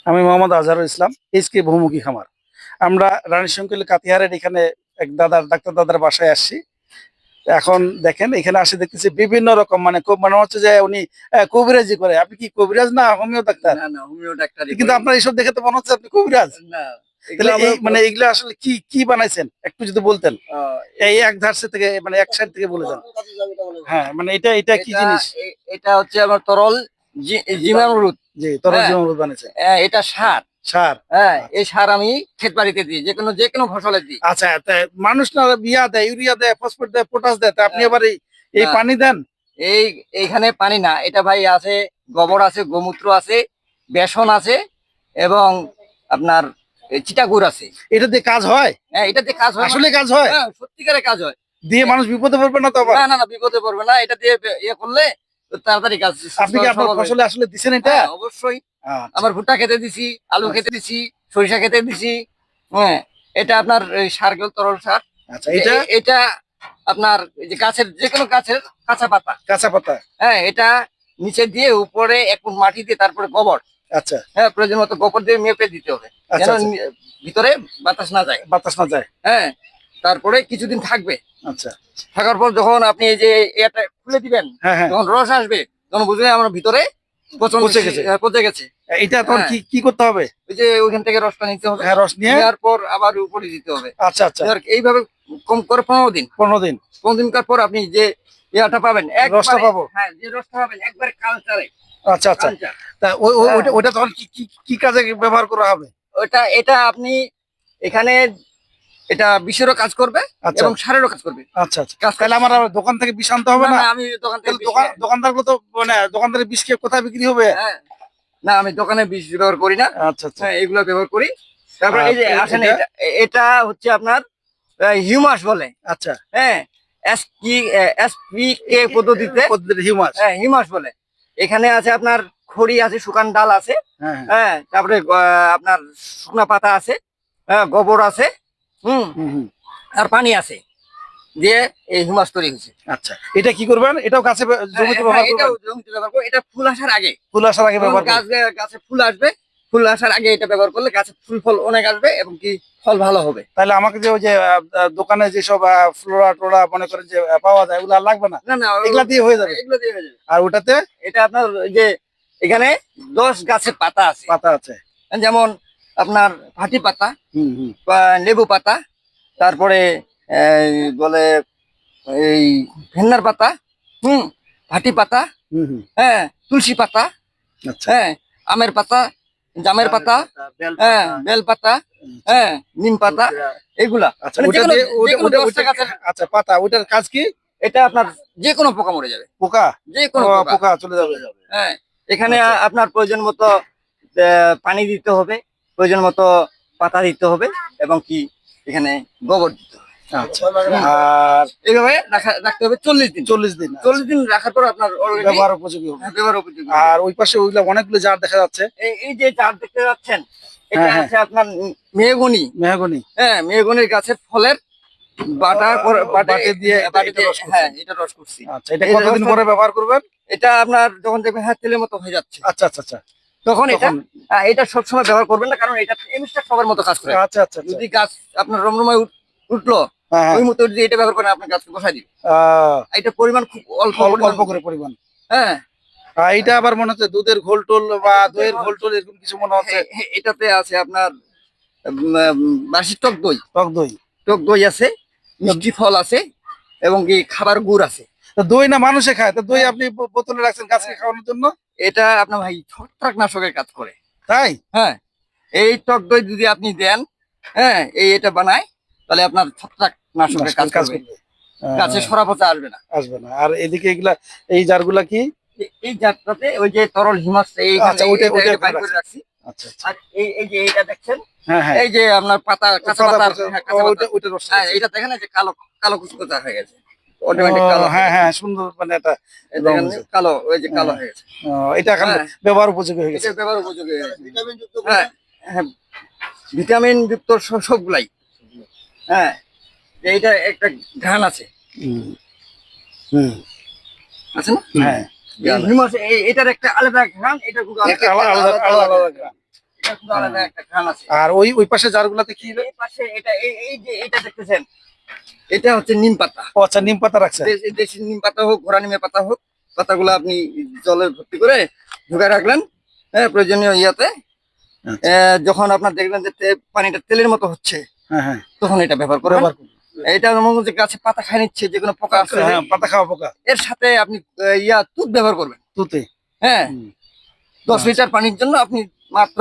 আমি মোহাম্মদ আজহারুল ইসলাম, এইচকে বহুমুখী খামার। আমরা রানীশঙ্কৈল কাতিয়ারের এখানে এক ডাক্তার দাদার বাসায় আসছি। এখন দেখেন এখানে আসে দেখতেছি বিভিন্ন রকম মানে খুব মনে হচ্ছে যে উনি কবিরাজি করে। আপনি কি কবিরাজ না হোমিও ডাক্তার? না, না, হোমিও ডাক্তারই কিন্তু করি। আপনার এইসব দেখে তো মনে হচ্ছে আপনি কবিরাজ। না, এগুলো তাহলে আমরা এই মানে এগুলো আসলে কি কি বানাইছেন একটু যদি বলতেন। আ এই এক ধারসে থেকে মানে এক সাইড থেকে বলে যান। হ্যাঁ, মানে এটা এটা কি এটা জিনিস? এটা হচ্ছে আমার তরল জীবামৃত। জি, তরল হ্যাঁ, জীবামৃত বানাইছেন। এটা সার। সার। হ্যাঁ, আচ্ছা। এই সার আমি ক্ষেত বাড়িতে দিই। যেকোনো ফসলে দিই। আচ্ছা, তা মানুষ না ইয়া দেয়, ইউরিয়া দেয়, ফসফেট দেয়, পটাশ দেয়। তা আপনি হ্যাঁ, আবার এই না, পানি দেন? এই এইখানে পানি না। এটা ভাই আছে, গোবর আছে, গোমূত্র আছে, বেসন আছে এবং আপনার চিটাগুড় আছে। এটা দিয়ে কাজ হয়? হ্যাঁ, এটাতে কাজ হয় আসলে মানে কাজ হয়? হ্যাঁ, সত্যিকারে কাজ হয়। দিয়ে মানুষ বিপদে পড়বে না তো আবার? না, না, না, বিপদে পড়বে না। এটা দিয়ে ইয়ে করলে তাড়াতাড়ি কাজ আপনি কি আপনার সফল হয়ে ফসলে যায়। আসলে দিছেন এটা? হ্যাঁ, অবশ্যই। আচ্ছা, আমার ভুট্টা খেতে দিছি, আলু আচ্ছা, খেতে দিছি, সরিষা খেতে দিছি। হ্যাঁ, এটা আপনার এই সারগুলো তরল সার। আচ্ছা। এটা এটা আপনার এই যে গাছের যেকোনো গাছের কাঁচা পাতা। কাঁচা পাতা। হ্যাঁ, এটা নিচে দিয়ে উপরে এক ফুট মাটি দিয়ে তারপরে গোবর। আচ্ছা, হ্যাঁ, প্রয়োজন মতো গোবর দিয়ে মেপে দিতে হবে। আচ্ছা, যেন আচ্ছা। ভিতরে বাতাস না যায়। বাতাস না যায়। হ্যাঁ, তারপরে কিছুদিন থাকবে। আচ্ছা। থাকার পর যখন আপনি এই যে এটা খুলে দিবেন, হ্যাঁ, হ্যাঁ। যখন রস আসবে, তখন বুঝবেন আমার ভিতরে পচন পচে গেছে। পচে গেছে। এটা তখন হ্যাঁ, কি কি করতে হবে? ওই যে ওইখান থেকে রসটা নিতে হবে। হ্যাঁ, রস নিয়ে নেওয়ার পর আবার উপরে দিতে হবে। আচ্ছা, আচ্ছা। এবার এইভাবে কম করে 15 দিন। 15 দিন 15 দিন পর আপনি যে ইয়াটা পাবেন রসটা একবারে। পাবো। হ্যাঁ, যে রসটা পাবেন একবারে কালচারে। আচ্ছা, আচ্ছা। কালচার। তা হ্যাঁ, ওইটা তখন কি কি কি কাজে ব্যবহার করা হবে? এটা আপনি এখানে এটা বিষেরও কাজ করবে আচ্ছা, এবং সারেরও কাজ করবে। আচ্ছা, আচ্ছা। কাজ তাহলে আমার আর দোকান থেকে বিষ আনতে হবে না, না? না, আমি দোকান থেকে তাহলে দোকানদারগুলো তো মানে দোকানদারের বিষ খেয়ে কোথায় বিক্রি হবে? হ্যাঁ, না, আমি দোকানে বিষ ব্যবহার করি না। আচ্ছা, আচ্ছা। হ্যাঁ, এগুলো ব্যবহার করি। তারপরে আর এই যে আসেন, এটা এটা হচ্ছে আপনার হিউমাস বলে। আচ্ছা। হ্যাঁ, এসপিকে পদ্ধতিতে হিউমাস। হ্যাঁ, হিউমাস বলে। এখানে আছে আপনার খড়ি আছে, শুকান ডাল আছে। হ্যাঁ, হ্যাঁ। হ্যাঁ, তারপরে আপনার শুকনা পাতা আছে, হ্যাঁ, গোবর আছে, হুম, হুম, হুম। আর পানি আছে, দিয়ে এই হিউমাস তৈরি হয়েছে। আচ্ছা। এটা কি করবেন? এটাও গাছে জমিতে হ্যাঁ, ব্যবহার এটাও করবেন? জমিতে ব্যবহার করবো। এটা ফুল আসার আগে, ফুল আসার আগে যখন ব্যবহার করবেন? গাছে ফুল আসবে, ফুল আসার আগে এটা ব্যবহার করলে গাছে ফুল ফল অনেক আসবে এবং কি ফল ভালো হবে। তাহলে আমাকে যে ওই যে দোকানে যেসব ফ্লোরা টোরা মনে করেন যে পাওয়া যায় ওগুলো আর লাগবে না? না, না, এগুলা দিয়ে হয়ে যাবে? এগুলো দিয়ে হয়ে যাবে। আর ওটাতে এটা আপনার ওই যে এখানে 10 গাছের পাতা আছে। পাতা আছে। যেমন আপনার ভাটি পাতা, হুম, হুম। বা লেবু পাতা, তারপরে বলে এই ভেন্নার পাতা, হুম, ভাটি পাতা, হুম, হুম। হ্যাঁ, তুলসী পাতা, আচ্ছা। হ্যাঁ, আমের পাতা, জামের পাতা, হ্যাঁ, বেল পাতা, হ্যাঁ, নিম পাতা, এগুলা। আচ্ছা, মানে ওটা দিয়ে যেকোনো 10টা গাছের। আচ্ছা, পাতা ওটার কাজ কি? এটা আপনার যে কোনো পোকা মরে যাবে। পোকা? যে কোনো পোকা। পোকা চলে যাবে। হ্যাঁ, এখানে আচ্ছা। আপনার প্রয়োজন মতো পানি দিতে হবে, প্রয়োজন মতো পাতা দিতে হবে এবং কি এখানে গোবর দিতে হবে। আচ্ছা। আর এইভাবে রাখতে হবে 40 দিন। 40 দিন। 40 দিন রাখার পর আপনার already ব্যবহার উপযোগী হবে। ব্যবহার উপযোগী হয়ে আর যাবে। ওই পাশে ওইগুলা অনেকগুলো জার দেখা যাচ্ছে। এই যে চার দেখতে যাচ্ছেন, এটা হ্যাঁ, হ্যাঁ। আছে আপনার মেহগনি। মেহগনি। হ্যাঁ, মেহগনির গাছের ফলের বাটে দিয়ে বাটিতে, এটা রস করছেন। হ্যাঁ, এটা রস করছি। আচ্ছা, এটা এই কতদিন রসটা পরে ব্যবহার করবেন? এটা আপনার যখন দেখবেন হ্যাঁ তেলের মতো হয়ে যাচ্ছে, আচ্ছা, আচ্ছা, আচ্ছা। তখন এটা তখন এটা সবসময় ব্যবহার করবেন না, কারণ এটা এমনিটা সবার মতো কাজ করে। আচ্ছা, আচ্ছা, আচ্ছা। যদি গাছ আপনার রমরমায় উঠলো, হ্যাঁ, হ্যাঁ। ওই মতো যদি এটা ব্যবহার করেন, আপনার গাছকে বসাই দিবে। এটা পরিমাণ খুব অল্প অল্প করে পরিমাণ। হ্যাঁ, এইটা আবার মনে হচ্ছে দুধের ঘোল টোল বা দইয়ের ঘোল টোল এরকম কিছু মনে হচ্ছে। এটাতে আছে আপনার বার্ষিক টক দই। টক দই। টক দই আছে, মিষ্টি ফল আছে এবং কি খাবার গুড় আছে। তো দই না মানুষে খায়, তো দই আপনি বোতলে রাখছেন গাছকে খাওয়ানোর জন্য? এটা আপনার ভাই ছত্রাকনাশকের কাজ করে। তাই? হ্যাঁ, এই টক দই যদি আপনি দেন, হ্যাঁ, এটা বানায়, তাহলে আপনার ছত্রাকনাশকের কাজ করবে। করবে। গাছে সরা পচা আসবে না। আসবে না। আর এদিকে এগুলা এই জারগুলা কি? এই জাতটাতে ওই যে তরল হিমাস আচ্ছা, ওইটা বাইর করে রাখছি। আচ্ছা, আচ্ছা। আর এই যে এইটা দেখছেন, হ্যাঁ, হ্যাঁ। এই যে আপনার পাতা, কাঁচা পাতা, হ্যাঁ, কাঁচা পাতা। ওইটা রস হ্যাঁ, আছে। এটা দেখেন এই যে কালো কালো কুচকুচা হয়ে গেছে, অটোমেটিক কালো হয়ে হ্যাঁ, গেছে। হযাঁ, সুন্দর মানে এটা এই রং দেখেন হয়েছে। কালো, ওই যে কালো হয়ে গেছে। এটা এখন হ্যাঁ। ব্যবহার উপযোগী হয়ে গেছে। এটা ব্যবহার উপযোগী হয়ে গেছে। হ্যাঁ, হ্যাঁ, ভিটামিন যুক্ত সবগুলাই। হ্যাঁ, যে এইটা একটা ঘ্রাণ আছে, হুম, হুম। আছে না? হ্যাঁ। এই হিউমাস, এটার একটা আলাদা ঘ্রাণ, এটা কিন্তু একটা আলাদা ঘ্রাণ। এটা কিন্তু আলাদা একটা ঘ্রাণ আছে। আর ওই ওই পাশে জারগুলাতে কি? এই পাশে এটা এই যে এটা দেখতেছেন, এটা হচ্ছে নিম পাতা। ও আচ্ছা, নিম পাতা রাখছে। দেশি নিম পাতা হোক, ঘোড়া নিমের পাতা হোক, পাতাগুলো আপনি জলে ভর্তি করে ঢুকে রাখলেন, হ্যাঁ, প্রয়োজনীয় ইয়াতে। আচ্ছা। যখন আপনার দেখবেন যে পানিটা তেলের মতো হচ্ছে, হ্যাঁ হ্যাঁ, তখন এটা ব্যবহার করবেন। এটা মনে করছে গাছে পাতা খাই নিচ্ছে, যে কোনো পোকা আছে, হ্যাঁ, পাতা খাওয়া পোকা। এর সাথে আপনি তুত ব্যবহার করবেন। তুতে? হ্যাঁ, হুম। 10 লিটার পানির জন্য আপনি মাত্র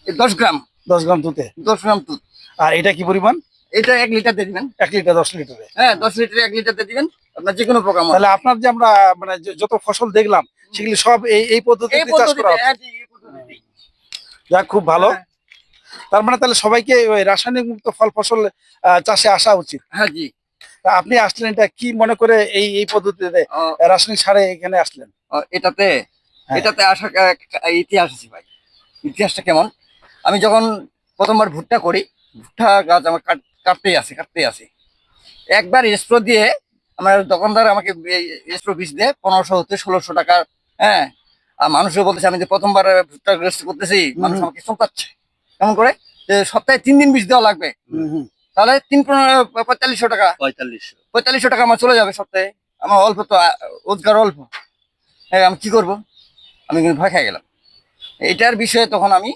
10 গ্রাম 10 গ্রাম তুতে। 10 গ্রাম তুত। আর এটা কি পরিমাণ? এটা 1 লিটার দিয়ে দিবেন। 1 লিটার 10 লিটারে? হ্যাঁ, 10 লিটারে 1 লিটার দিয়ে দিবেন, আপনার যে কোনো পোকা মরে। তাহলে আপনার যে আমরা মানে যত ফসল দেখলাম সেগুলি সব এই এই পদ্ধতিতে চাষ পদ্ধতিতে, করা হচ্ছে। হ্যাঁ জি, এই পদ্ধতিতেই। যাক, খুব ভালো। হ্যাঁ, তার মানে তাহলে সবাইকে ওই রাসায়নিক মুক্ত ফল ফসল চাষে আসা উচিত। হ্যাঁ জি। তা আপনি আসলেন, এটা কি মনে করে এই পদ্ধতিতে ও, রাসায়নিক সারে এখানে আসলেন? এটাতে হ্যাঁ। এটাতে আসার একটা ইতিহাস আছে ভাই। ইতিহাসটা কেমন? আমি যখন প্রথমবার ভুট্টা করি, ভুট্টা গাছ আমার কাটতেই আছে। একবার স্প্রে দিয়ে আমার দোকানদার আমাকে স্প্রে বীজ দেয় 1500 হতে 1600 টাকা। হ্যাঁ, আর মানুষও বলতেছে আমি যে প্রথমবার ভুট্টা গ্রেস্ট করতেছি, মানুষ হুম। আমাকে চমকাচ্ছে। কেমন করে? যে সপ্তাহে 3 দিন বীজ দেওয়া লাগবে, হুম হুম। তাহলে 4500 টাকা, 4500 টাকা আমার চলে যাবে সপ্তাহে। আমার অল্প তো রোজগার অল্প। হ্যাঁ, আমি কি করব? আমি কিন্তু ভয় খেয়ে গেলাম। এটার বিষয়ে তখন আমি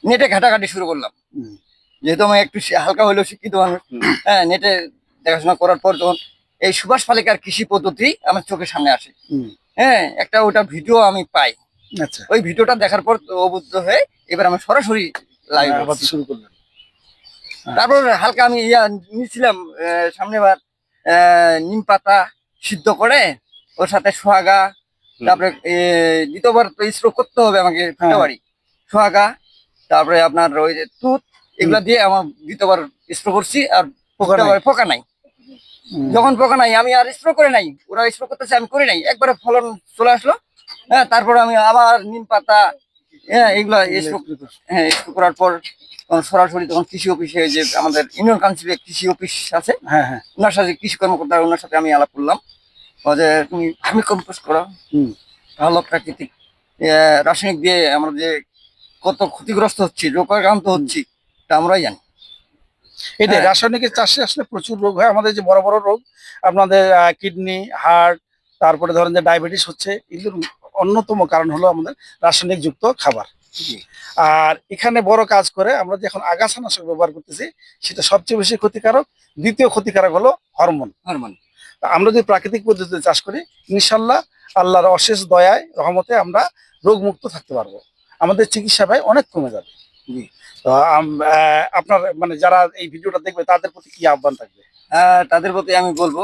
নেটে ঘাটাঘাটি শুরু করলাম। হুম। যেহেতু আমি একটু হালকা হলেও শিক্ষিত মানুষ, হ্যাঁ, নেটে দেখাশোনা করার পর তখন এই সুভাষ পালেকার কৃষি পদ্ধতি আমার চোখের সামনে আসে। হুম। হ্যাঁ, একটা ওটা ভিডিও আমি পাই। আচ্ছা, ওই ভিডিওটা দেখার পর অবুদ্ধ হয়ে এবার আমি সরাসরি লাইভ আবার শুরু করলেন। তারপর হালকা আমি নিয়েছিলাম সামনেবার নিম পাতা সিদ্ধ করে ওর সাথে সোহাগা, তারপরে দ্বিতীয়বার তো স্প্রে করতে হবে আমাকে হ্যাঁ। বাড়ি, সোহাগা, তারপরে আপনার ওই যে তুত, এগুলা দিয়ে আমার দ্বিতীয়বার স্প্রে করছি। আর পোকা নাই? পোকা নাই। হুম। যখন পোকা নাই আমি আর স্প্রে করে নাই, ওরা স্প্রে করতেছে আমি করি নাই, একবারে ফলন চলে আসলো। হ্যাঁ, তারপর আমি আবার নিম পাতা, হ্যাঁ, এগুলা হ্যাঁ স্প্রে করার পর তখন সরাসরি তখন কৃষি অফিসে, যে আমাদের ইউনিয়ন কাউন্সিলে কৃষি অফিস আছে, হ্যাঁ হ্যাঁ। ওনার সাথে কৃষি কর্মকর্তা, ওনার সাথে আমি আলাপ করলাম যে তুমি ভার্মি কম্পোস্ট করো, হুম। ভালো প্রাকৃতিক। রাসায়নিক দিয়ে আমরা যে কত ক্ষতিগ্রস্ত হচ্ছি, রোগাক্রান্ত হচ্ছি, তা আমরাই জানি। এটাই, হ্যাঁ। রাসায়নিকের চাষে আসলে প্রচুর রোগ হয় আমাদের, যে বড় বড় রোগ আপনাদের কিডনি, হার্ট, তারপরে ধরেন যে ডায়াবেটিস হচ্ছে, এগুলোর অন্যতম কারণ হলো আমাদের রাসায়নিক যুক্ত খাবার। জি। আর এখানে বড় কাজ করে আমরা যে এখন আগাছানাশক ব্যবহার করতেছি, সেটা সবচেয়ে বেশি ক্ষতিকারক। দ্বিতীয় ক্ষতিকারক হলো হরমোন। হরমোন। আমরা যদি প্রাকৃতিক পদ্ধতিতে চাষ করি, ইনশাল্লাহ আল্লাহর অশেষ দয়ায় রহমতে আমরা রোগ মুক্ত থাকতে পারবো, আমাদের চিকিৎসা ব্যয় অনেক কমে যাবে। জি। তো আপনার মানে যারা এই ভিডিওটা দেখবে তাদের প্রতি কি আহ্বান থাকবে? তাদের প্রতি আমি বলবো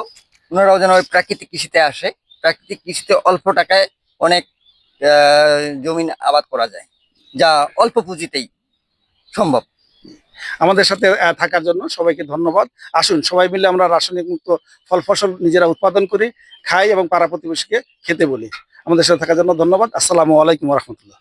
ওনারাও যেন ওই প্রাকৃতিক কৃষিতে আসে। প্রাকৃতিক কৃষিতে অল্প টাকায় অনেক জমিন আবাদ করা যায়, যা অল্প পুঁজিতেই সম্ভব। আমাদের সাথে থাকার জন্য সবাইকে ধন্যবাদ। আসুন সবাই মিলে আমরা রাসায়নিক মুক্ত ফল ফসল নিজেরা উৎপাদন করি, খাই এবং পাড়া প্রতিবেশীকে খেতে বলি। আমাদের সাথে থাকার জন্য ধন্যবাদ। আসসালামু আলাইকুম রহমতুল্লাহ।